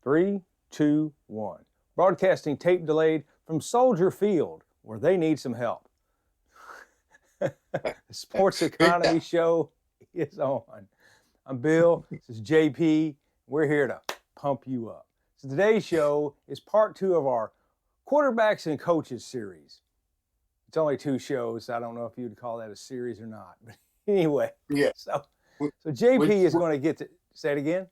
Three, two, one. Broadcasting tape delayed from Soldier Field, where they need some help. The Sports Economy Show is on. I'm Bill. This is JP. We're here to pump you up. So today's show is part 2 of our Quarterbacks and Coaches series. It's only 2 shows. I don't know if you'd call that a series or not. But anyway, yeah. So JP is going to get to say it again.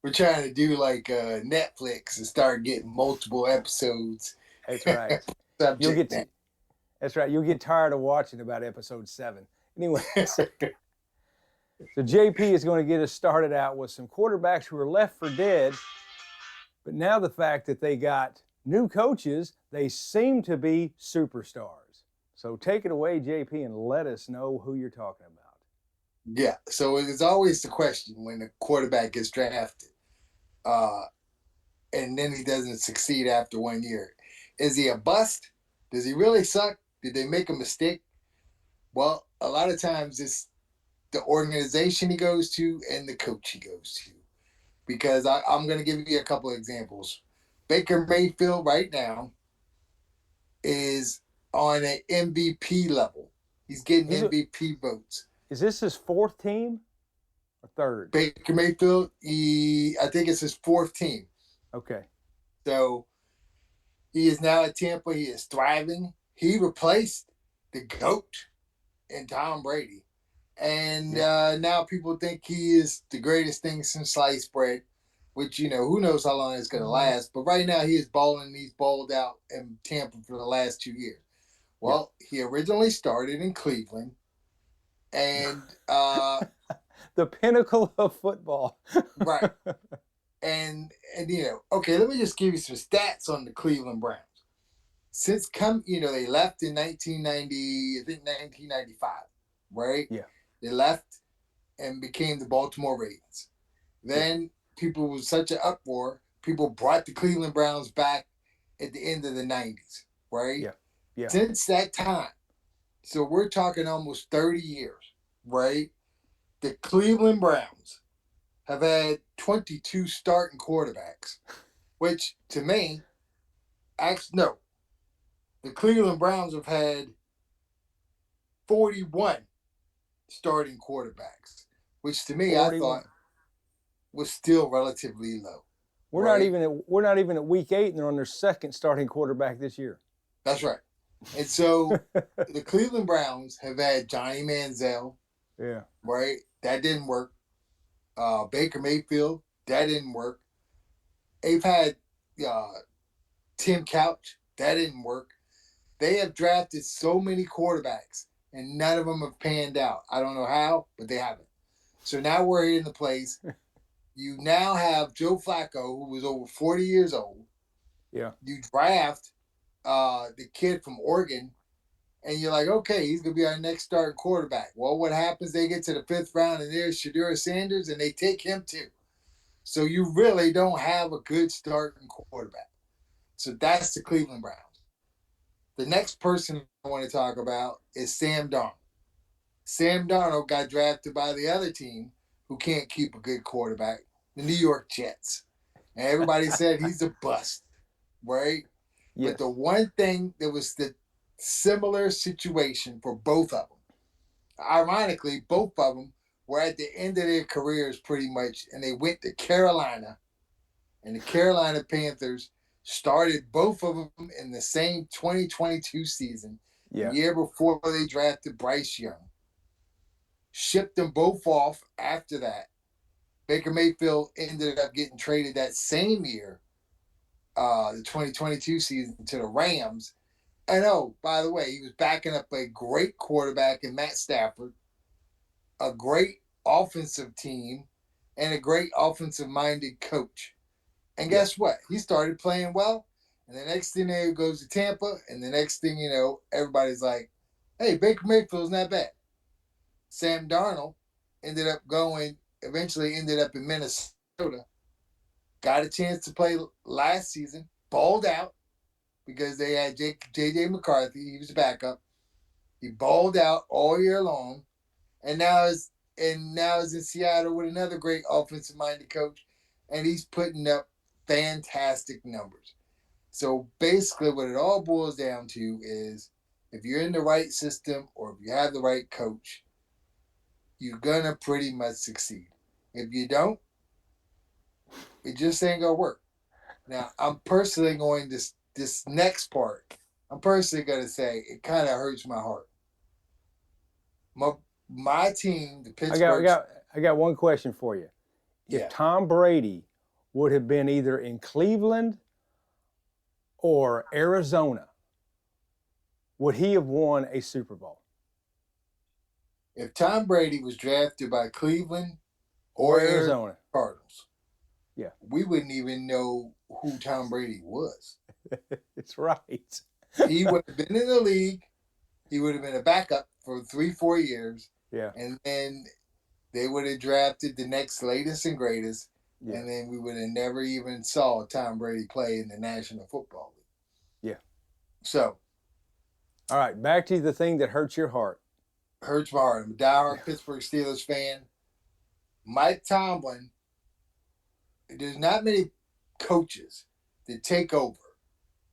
We're trying to do like Netflix and start getting multiple episodes. That's right. That's right. You'll get tired of watching about episode 7. Anyway, so JP is going to get us started out with some quarterbacks who are left for dead. But now the fact that they got new coaches, they seem to be superstars. So take it away, JP, and let us know who you're talking about. Yeah. So it's always the question when a quarterback gets drafted, and then he doesn't succeed after 1 year. Is he a bust? Does he really suck? Did they make a mistake? Well, a lot of times it's the organization he goes to and the coach he goes to. Because I'm going to give you a couple of examples. Baker Mayfield right now is on an MVP level. He's getting MVP votes. Is this his 4th team or 3rd? Baker Mayfield, I think it's his 4th team. Okay. So he is now at Tampa. He is thriving. He replaced the GOAT in Tom Brady. And now people think he is the greatest thing since sliced bread, which, who knows how long it's going to last. But right now he is balling. He's balled out in Tampa for the last 2 years. Well, he originally started in Cleveland. And the pinnacle of football. Right. And okay, let me just give you some stats on the Cleveland Browns. Since they left in 1995, right? Yeah. They left and became the Baltimore Ravens. Then people was such an uproar. People brought the Cleveland Browns back at the end of the 90s, right? Yeah. Yeah. Since that time, so we're talking almost 30 years, right? The Cleveland Browns have had 22 starting quarterbacks, which to me, no. The Cleveland Browns have had 41 starting quarterbacks, which to me 41. I thought was still relatively low. We're not even at week 8, and they're on their 2nd starting quarterback this year. That's right. And so the Cleveland Browns have had Johnny Manziel. Yeah. Right? That didn't work. Baker Mayfield, that didn't work. They've had Tim Couch, that didn't work. They have drafted so many quarterbacks, and none of them have panned out. I don't know how, but they haven't. So now we're in the place. You now have Joe Flacco, who was over 40 years old. Yeah. You draft the kid from Oregon, and you're like, okay, he's going to be our next starting quarterback. Well, what happens? They get to the 5th round, and there's Shedeur Sanders, and they take him too. So you really don't have a good starting quarterback. So that's the Cleveland Browns. The next person I want to talk about is Sam Darnold. Sam Darnold got drafted by the other team who can't keep a good quarterback, the New York Jets. And everybody said he's a bust, right? Yes. But the one thing that was the similar situation for both of them. Ironically, both of them were at the end of their careers pretty much, and they went to Carolina, and the Carolina Panthers started both of them in the same 2022 season, the year before they drafted Bryce Young. Shipped them both off after that. Baker Mayfield ended up getting traded that same year, the 2022 season, to the Rams. And by the way, he was backing up a great quarterback in Matt Stafford, a great offensive team, and a great offensive-minded coach. And guess what? He started playing well, and the next thing he goes to Tampa, and the next thing you know, everybody's like, hey, Baker Mayfield's not bad. Sam Darnold eventually ended up in Minnesota, got a chance to play last season, balled out, because they had J.J. McCarthy. He was a backup. He balled out all year long, and now is in Seattle with another great offensive-minded coach, and he's putting up fantastic numbers. So basically, what it all boils down to is if you're in the right system or if you have the right coach, you're going to pretty much succeed. If you don't, it just ain't going to work. Now, I'm personally going this next part. I'm personally going to say it kind of hurts my heart. My team, the Pittsburgh. I got one question for you. If Tom Brady would have been either in Cleveland or Arizona, would he have won a Super Bowl? If Tom Brady was drafted by Cleveland or Arizona Cardinals, yeah, we wouldn't even know who Tom Brady was. It's right. He would have been in the league. He would have been a backup for 3-4 years. Yeah. And then they would have drafted the next latest and greatest. Yeah. And then we would have never even saw Tom Brady play in the National Football League. Yeah. So. All right, back to the thing that hurts your heart. Hurts my heart. I'm a diehard Pittsburgh Steelers fan. Mike Tomlin, there's not many coaches that take over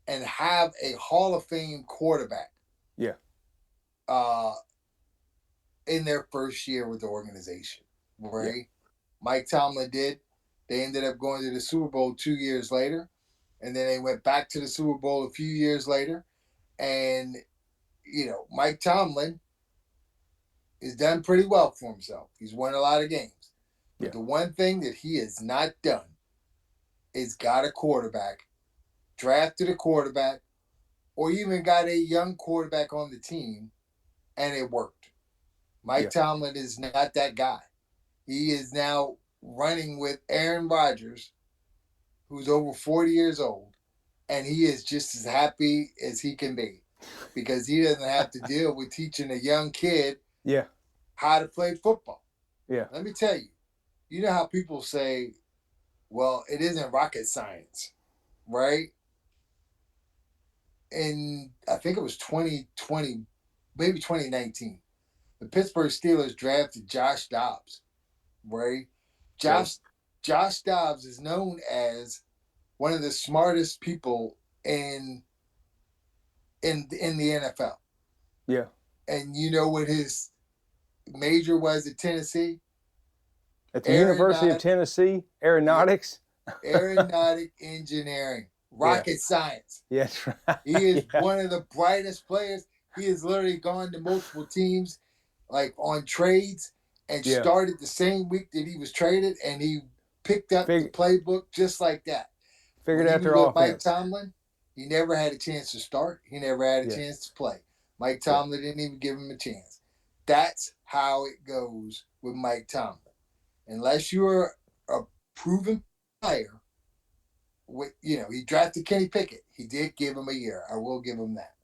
and have a Hall of Fame quarterback. Yeah. In their first year with the organization, right? Yeah. Mike Tomlin did. They ended up going to the Super Bowl 2 years later, and then they went back to the Super Bowl a few years later. And, Mike Tomlin has done pretty well for himself. He's won a lot of games. But the one thing that he has not done is got a quarterback, drafted a quarterback, or even got a young quarterback on the team, and it worked. Mike Tomlin is not that guy. He is now running with Aaron Rodgers, who's over 40 years old, and he is just as happy as he can be because he doesn't have to deal with teaching a young kid how to play football. Yeah. Let me tell you, you know how people say, well, it isn't rocket science, right? And I think it was 2020, maybe 2019. The Pittsburgh Steelers drafted Josh Dobbs, right? Josh Dobbs is known as one of the smartest people in the NFL. Yeah. And you know what his major was at Tennessee? At the University of Tennessee, aeronautics? Aeronautic engineering, rocket science. Yeah, that's right. He is one of the brightest players. He has literally gone to multiple teams, like on trades, and started the same week that he was traded, and he picked up the playbook just like that. Figured out their offense. Mike Tomlin, he never had a chance to start. He never had a chance to play. Mike Tomlin didn't even give him a chance. That's how it goes with Mike Tomlin. Unless you're a proven player, he drafted Kenny Pickett. He did give him a year. I will give him that.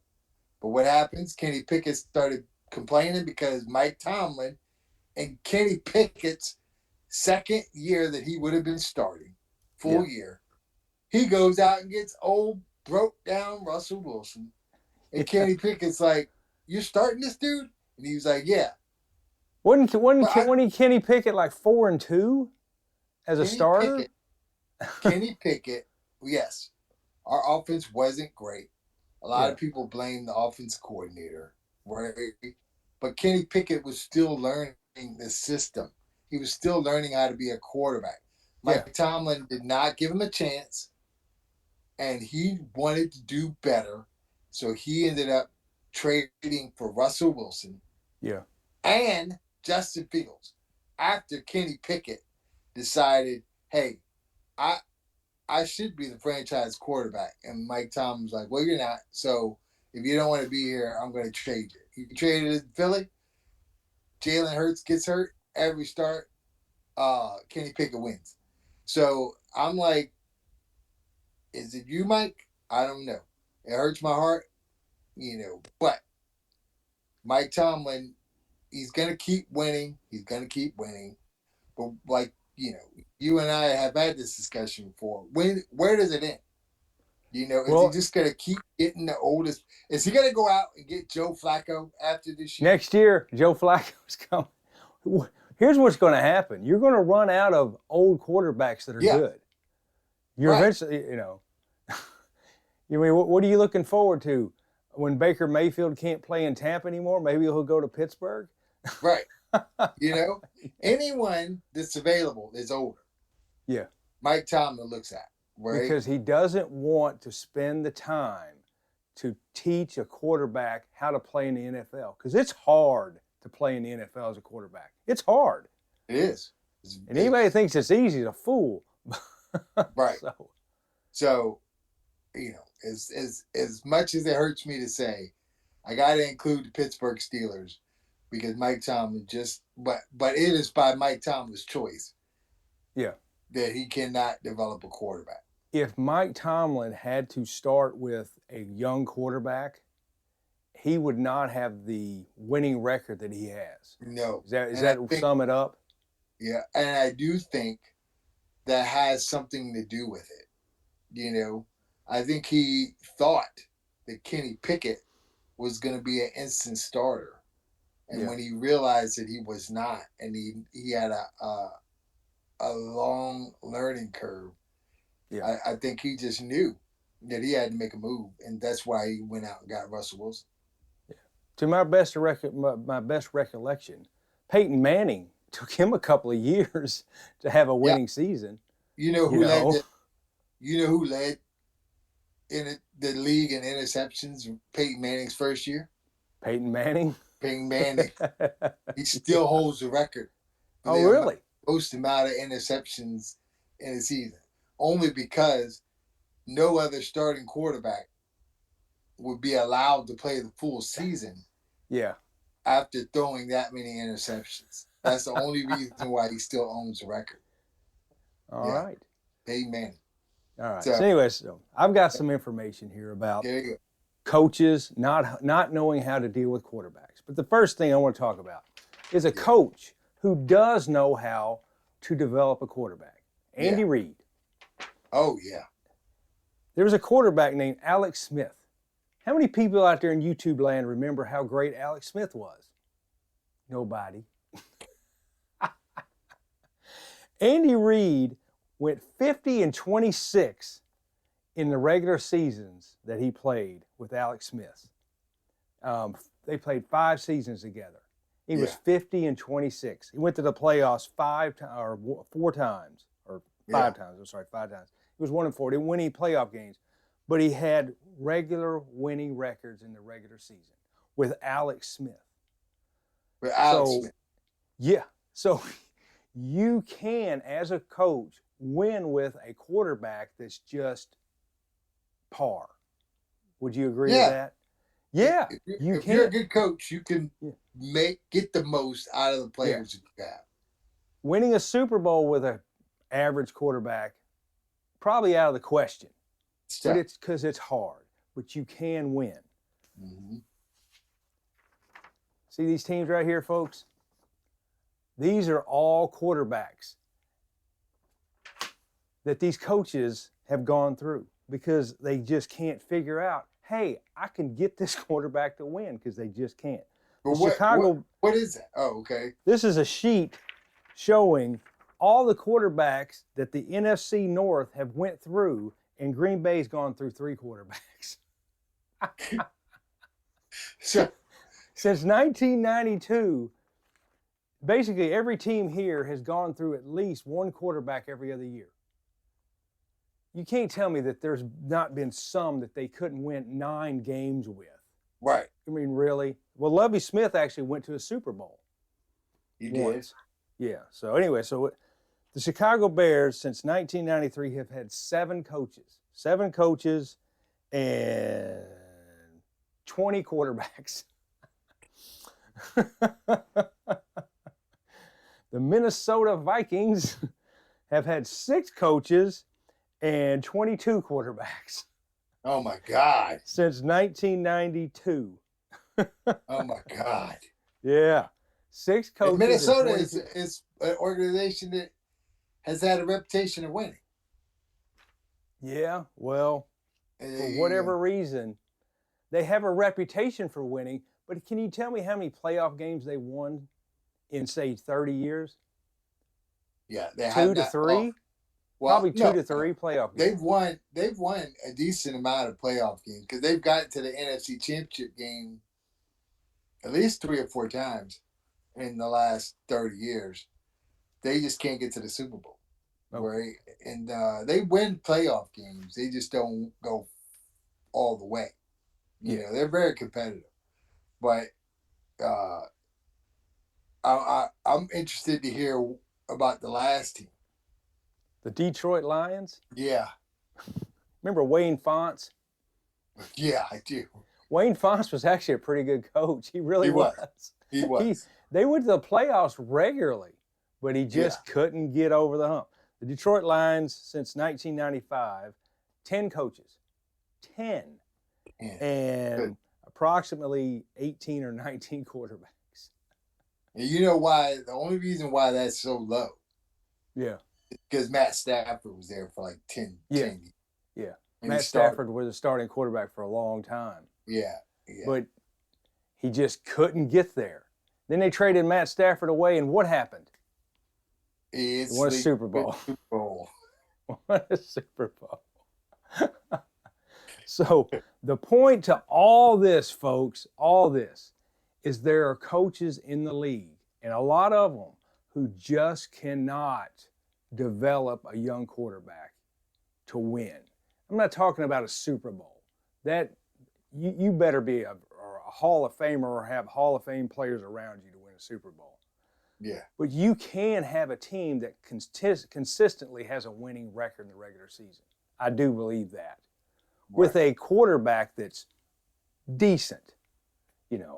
But what happens? Kenny Pickett started complaining because Mike Tomlin and Kenny Pickett's second year that he would have been starting, full year, he goes out and gets old, broke down Russell Wilson. And Kenny Pickett's like, "You're starting this dude?" And he was like, "Yeah." Wasn't Kenny Pickett like 4-2 as a starter? Kenny Pickett, yes. Our offense wasn't great. A lot of people blame the offense coordinator, right? But Kenny Pickett was still learning the system. He was still learning how to be a quarterback. Mike Tomlin did not give him a chance, and he wanted to do better. So he ended up trading for Russell Wilson and Justin Fields after Kenny Pickett decided, hey, I should be the franchise quarterback. And Mike Tomlin was like, well, you're not. So if you don't want to be here, I'm going to trade you. He traded in Philly. Jalen Hurts gets hurt. Every start, Kenny Pickett wins. So I'm like, is it you, Mike? I don't know. It hurts my heart, but Mike Tomlin, he's going to keep winning. He's going to keep winning. But you and I have had this discussion before. Where does it end? Is he just going to keep getting the oldest? Is he going to go out and get Joe Flacco after this year? Next year, Joe Flacco's coming. Here's what's going to happen. You're going to run out of old quarterbacks that are good. You're Right. eventually, you mean, what are you looking forward to? When Baker Mayfield can't play in Tampa anymore, maybe he'll go to Pittsburgh? Right. Anyone that's available is older. Yeah. Mike Tomlin looks at, right? Because he doesn't want to spend the time to teach a quarterback how to play in the NFL. Because it's hard to play in the NFL as a quarterback. It's hard. It is. And anybody that thinks it's easy is a fool. Right. So, So, as much as it hurts me to say, I got to include the Pittsburgh Steelers because Mike Tomlin but it is by Mike Tomlin's choice. Yeah. That he cannot develop a quarterback. If Mike Tomlin had to start with a young quarterback, he would not have the winning record that he has. No. Is that sum it up? Yeah, and I do think that has something to do with it. I think he thought that Kenny Pickett was going to be an instant starter. And when he realized that he was not, and he had a long learning curve, I think he just knew that he had to make a move, and that's why he went out and got Russell Wilson. Yeah. To my best recollection, Peyton Manning took him a couple of years to have a winning season. You know who led in the league in interceptions Peyton Manning's first year? Peyton Manning? Peyton Manning. He still holds the record. Oh, really? Most amount of interceptions in a season. Only because no other starting quarterback would be allowed to play the full season. Yeah. After throwing that many interceptions. That's the only reason why he still owns the record. All right. Peyton Manning. All right. So anyway, I've got some information here about coaches not knowing how to deal with quarterbacks. But the first thing I want to talk about is a coach who does know how to develop a quarterback. Andy Reid. Oh, yeah. There was a quarterback named Alex Smith. How many people out there in YouTube land remember how great Alex Smith was? Nobody. Andy Reid went 50-26 in the regular seasons that he played with Alex Smith. They played 5 seasons together. He was 50-26. He went to the playoffs 5 times. He was 1-4. Didn't win any playoff games, but he had regular winning records in the regular season with Alex Smith. Yeah. So you can, as a coach, win with a quarterback that's just par. Would you agree with that? Yeah. If you're a good coach, you can get the most out of the players that you have. Winning a Super Bowl with an average quarterback, probably out of the question. But it's because it's hard. But you can win. Mm-hmm. See these teams right here, folks? These are all quarterbacks that these coaches have gone through because they just can't figure out, hey, I can get this quarterback to win, because they just can't. What is that? Oh, okay. This is a sheet showing all the quarterbacks that the NFC North have went through, and Green Bay's gone through 3 quarterbacks. So, since 1992, basically every team here has gone through at least 1 quarterback every other year. You can't tell me that there's not been some that they couldn't win 9 games with. Right. I mean, really? Well, Lovie Smith actually went to a Super Bowl. He did? Yeah. So anyway, the Chicago Bears since 1993 have had 7 coaches. 7 coaches and 20 quarterbacks. The Minnesota Vikings have had 6 coaches and 22 quarterbacks. Oh, my God. Since 1992. Oh, my God. Yeah. 6 coaches. And Minnesota is an organization that has had a reputation of winning. Yeah, well, for whatever reason, they have a reputation for winning, but can you tell me how many playoff games they won in, say, 30 years? Yeah, they 2 to 3? Probably two no, to three playoff games. they've won a decent amount of playoff games because they've gotten to the NFC Championship game at least 3 or 4 times in the last 30 years. They just can't get to the Super Bowl. Okay. Right? And they win playoff games. They just don't go all the way. You know, they're very competitive. But I'm interested to hear about the last team. The Detroit Lions. Yeah. Remember Wayne Fonts? Yeah, I do. Wayne Fonts was actually a pretty good coach. He really was. He was. They went to the playoffs regularly, but he just couldn't get over the hump. The Detroit Lions, since 1995, 10 coaches. 10. Yeah. And Good. approximately 18 or 19 quarterbacks. And you know why? The only reason why that's so low. Yeah. Because Matt Stafford was there for like 10 years. Yeah. And Matt Stafford was a starting quarterback for a long time. Yeah. But he just couldn't get there. Then they traded Matt Stafford away, and what happened? He won a Super Bowl. Super Bowl. Won a Super Bowl. So the point to all this, folks, all this, is there are coaches in the league, and a lot of them, who just cannot develop a young quarterback to win. I'm not talking about a Super Bowl. That you better be a Hall of Famer or have Hall of Fame players around you to win a Super Bowl. Yeah. But you can have a team that consistently has a winning record in the regular season. I do believe that. Right. With a quarterback that's decent,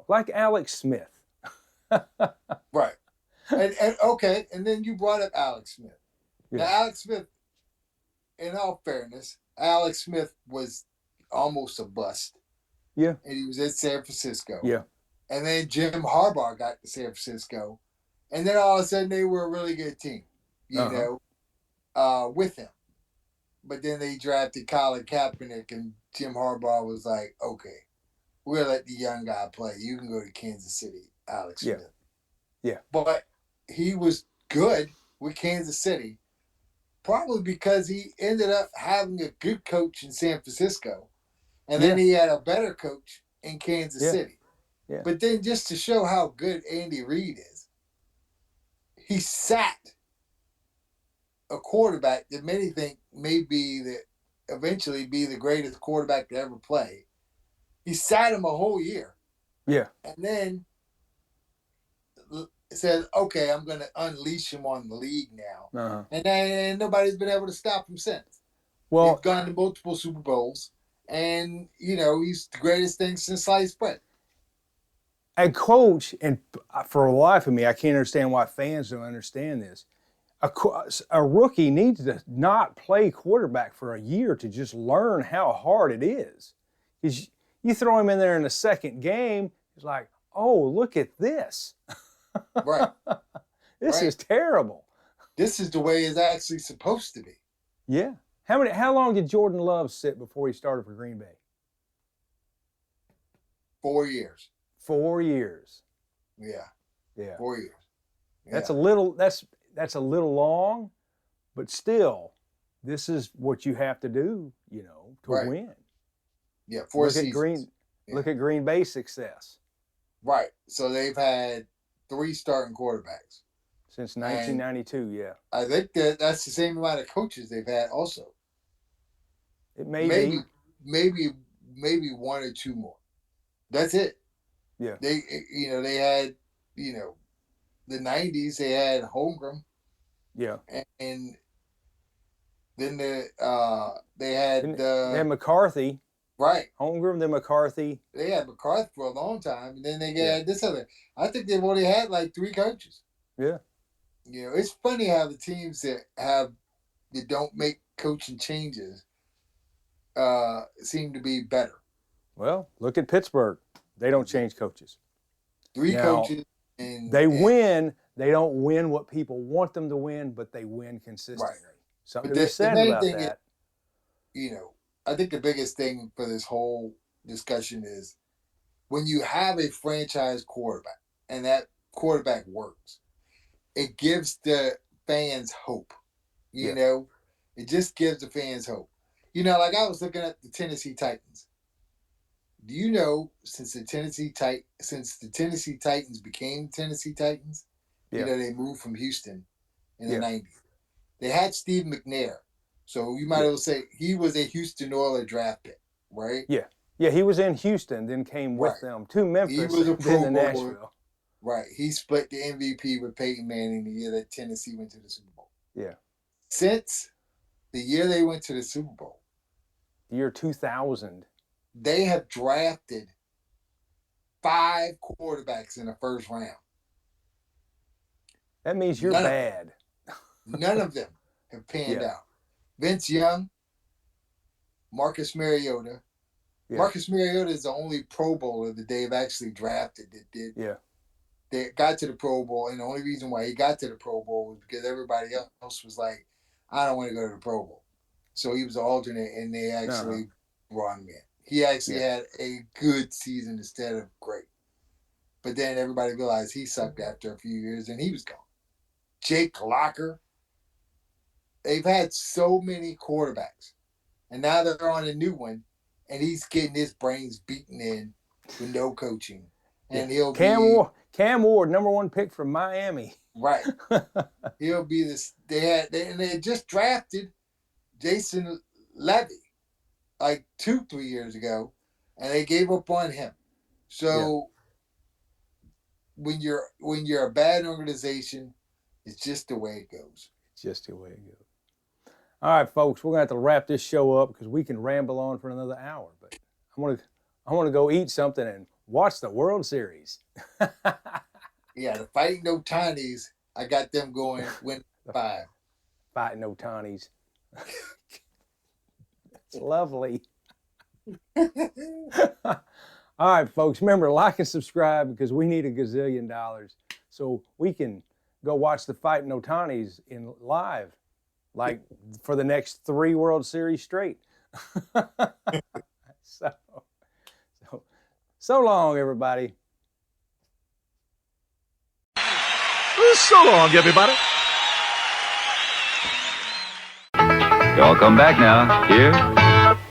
like Alex Smith. Right. And okay, and then you brought up Alex Smith. Yeah. Now, Alex Smith, in all fairness, Alex Smith was almost a bust. Yeah. And he was at San Francisco. Yeah. And then Jim Harbaugh got to San Francisco. And then all of a sudden they were a really good team, with him. But then they drafted Colin Kaepernick, and Jim Harbaugh was like, okay, we'll let the young guy play. You can go to Kansas City, Alex Smith. Yeah. But he was good with Kansas City, probably because he ended up having a good coach in San Francisco. And then he had a better coach in Kansas City. Yeah. But then just to show how good Andy Reid is, he sat a quarterback that many think may eventually be the greatest quarterback to ever play. He sat him a whole year. Yeah. And then said, okay, I'm going to unleash him on the league now. Uh-huh. And then nobody's been able to stop him since. Well, he's gone to multiple Super Bowls. And, he's the greatest thing since sliced bread. A coach, and for the life of me, I can't understand why fans don't understand this. A rookie needs to not play quarterback for a year to just learn how hard it is. Because you throw him in there in the second game, it's like, oh, look at this. Right. This is terrible. This is the way it's actually supposed to be. Yeah. How long did Jordan Love sit before he started for Green Bay? 4 years. 4 years. Yeah. 4 years. Yeah. That's a little long, but still, this is what you have to do, to win. Yeah, 4 seasons. Look at Green Bay's success. Right. So they've had 3 starting quarterbacks. Since 1992, I think that's the same amount of coaches they've had also. It may be. Maybe 1 or 2 more. That's it. Yeah. They had, the 90s, they had Holmgren. Yeah. And then they had McCarthy. Right. Holmgren, then McCarthy. They had McCarthy for a long time. And then they got this other. I think they've only had like 3 coaches. Yeah. It's funny how the teams that don't make coaching changes seem to be better. Well, look at Pittsburgh. They don't change coaches. 3 coaches. And they win. They don't win what people want them to win, but they win consistently. Right. Something to be said about that. I think the biggest thing for this whole discussion is when you have a franchise quarterback and that quarterback works, it gives the fans hope. You know, It just gives the fans hope. You know, like I was looking at the Tennessee Titans. Do you know since the Tennessee Titans became Tennessee Titans, Yeah. you know they moved from Houston in the Yeah. 90s. They had Steve McNair. So you might as well say he was a Houston Oilers draft pick, right? Yeah. Yeah, he was in Houston, then came with Right. them to Memphis, He was a then Pro to Bowler. Nashville. Right. He split the MVP with Peyton Manning the year that Tennessee went to the Super Bowl. Yeah. Since the year they went to the Super Bowl, The year 2000. they have drafted 5 quarterbacks in the first round. That means you're bad. None of them have panned out. Vince Young, Marcus Mariota. Yeah. Marcus Mariota is the only Pro Bowler that they've actually drafted that did. Yeah. They got to the Pro Bowl, and the only reason why he got to the Pro Bowl was because everybody else was like, I don't want to go to the Pro Bowl. So he was an alternate, and they actually brought him in. He actually had a good season instead of great. But then everybody realized he sucked after a few years, and he was gone. Jake Locker. They've had so many quarterbacks, and now they're on a new one, and he's getting his brains beaten in with no coaching. And he'll Cam Ward, number 1 pick from Miami. Right. He'll be this. They had just drafted Jason Levy like 2-3 years ago, and they gave up on him. So when you're a bad organization, it's just the way it goes. It's just the way it goes. All right, folks, we're gonna have to wrap this show up because we can ramble on for another hour. But I want to go eat something and watch the World Series. Yeah, the Fighting Otanis, I got them going win 5. Fighting Otanis. It's lovely. All right, folks, remember, like and subscribe because we need $1 gazillion so we can go watch the Fighting Otanis in live, like for the next 3 World Series straight. So long, everybody. So long, everybody. Y'all come back now. Here.